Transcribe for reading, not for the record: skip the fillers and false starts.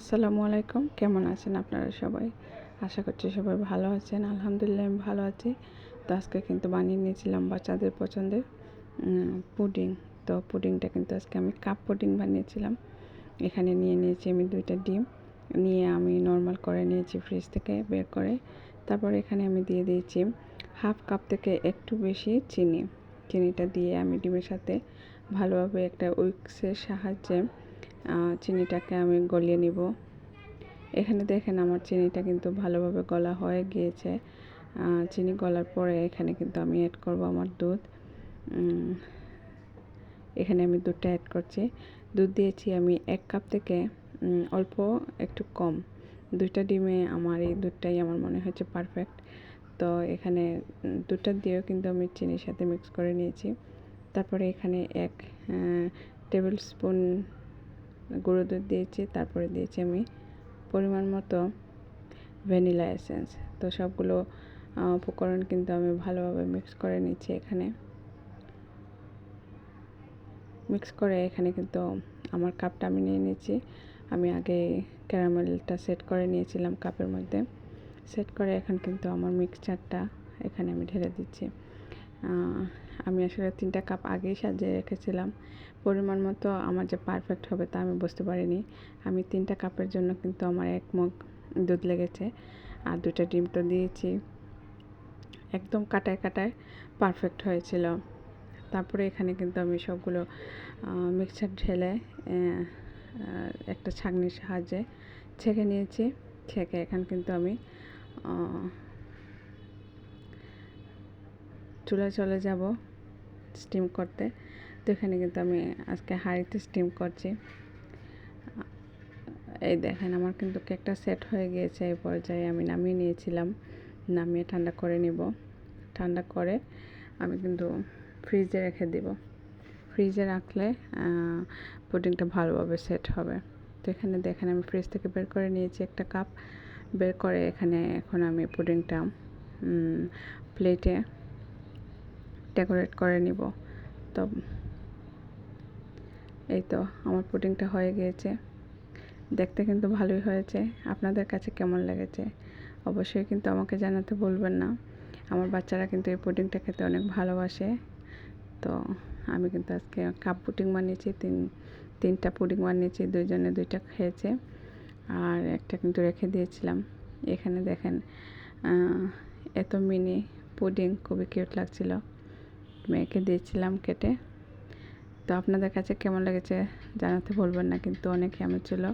আসসালামু আলাইকুম। কেমন আছেন আপনারা সবাই? আশা করছি সবাই ভালো আছেন। আলহামদুলিল্লাহ আমি ভালো আছি। তো আজকে কিন্তু বানিয়ে নিয়েছিলাম বাচ্চাদের পছন্দের পুডিং। তো পুডিংটা কিন্তু আজকে আমি কাপ পুডিং বানিয়েছিলাম। এখানে নিয়ে নিয়েছি আমি 2টা ডিম নিয়ে আমি নর্মাল করে নিয়েছি ফ্রিজ থেকে বের করে। তারপর এখানে আমি দিয়ে দিয়েছি হাফ কাপ থেকে একটু বেশি চিনি। চিনিটা দিয়ে আমি ডিমের সাথে ভালোভাবে একটা উইস্কের সাহায্যে চিনিটাকে আমি গলিয়ে নিব। এখানে দেখেন আমার চিনিটা কিন্তু ভালোভাবে গলা হয়ে গিয়েছে। চিনি গলার পরে এখানে কিন্তু আমি অ্যাড করব আমার দুধ। এখানে আমি দুধটা অ্যাড করছি। দুধ দিয়েছি আমি 1 কাপ থেকে অল্প একটু কম। 2টা ডিমে আমার এই দুধটাই আমার মনে হচ্ছে পারফেক্ট। তো এখানে দুধটা দিয়েও কিন্তু আমি চিনির সাথে মিক্স করে নিয়েছি। তারপরে এখানে 1 টেবিল স্পুন গুঁড়ো দুধ দিয়েছি। তারপরে দিয়েছি আমি পরিমাণ মতো ভ্যানিলা এসেন্স। তো সবগুলো উপকরণ কিন্তু আমি ভালোভাবে মিক্স করে নিচ্ছি। এখানে মিক্স করে এখানে কিন্তু আমার কাপটা আমি নিয়ে নিয়েছি। আমি আগে ক্যারামেলটা সেট করে নিয়েছিলাম কাপের মধ্যে। সেট করে এখন কিন্তু আমার মিক্সচারটা এখানে আমি ঢেলে দিচ্ছি। আমি আসলে 3টা কাপ আগেই সাজিয়ে রেখেছিলাম। পরিমাণ মতো আমার যে পারফেক্ট হবে তা আমি বুঝতে পারিনি। আমি 3টা কাপের জন্য কিন্তু আমার 1 মগ দুধ লেগেছে। আর 2টা ডিম তো দিয়েছি। একদম কাটায় কাটায় পারফেক্ট হয়েছিল। তারপরে এখানে কিন্তু আমি সবগুলো মিক্সচার ঢেলে একটা ছাঁকনির সাহায্যে ছেঁকে নিয়েছি। ছেঁকে এখন কিন্তু আমি চুলায় চলে যাব স্টিম করতে। তো এখানে কিন্তু আমি আজকে হাঁড়িতে স্টিম করছি। এই দেখেন আমার কিন্তু কেকটা সেট হয়ে গিয়েছে। এই পর্যায়ে আমি নামিয়ে নিয়েছিলাম। নামিয়ে ঠান্ডা করে নিব। ঠান্ডা করে আমি কিন্তু ফ্রিজে রেখে দিব। ফ্রিজে রাখলে পুডিংটা ভালোভাবে সেট হবে। তো এখানে দেখেন আমি ফ্রিজ থেকে বের করে নিয়েছি একটা কাপ। বের করে এখানে এখন আমি পুডিংটা প্লেটে ডেকোরেট করে নিব। তো এই তো আমার পুডিংটা হয়ে গিয়েছে। দেখতে কিন্তু ভালোই হয়েছে। আপনাদের কাছে কেমন লেগেছে অবশ্যই কিন্তু আমাকে জানাতে ভুলবেন না। আমার বাচ্চারা কিন্তু এই পুডিংটা খেতে অনেক ভালোবাসে। তো আমি কিন্তু আজকে কাপ পুডিং বানিয়েছি। 3টা পুডিং বানিয়েছি। 2 জনে 2টা খেয়েছে। আর একটা কিন্তু রেখে দিয়েছিলাম। এখানে দেখেন এত মিনি পুডিং খুবই কিউট লাগছিল। মেয়েকে দিয়েছিলাম কেটে। তো আপনাদের কাছে কেমন লেগেছে জানাতে ভুলবেন না, কিন্তু অনেক ইয়ামি ছিল।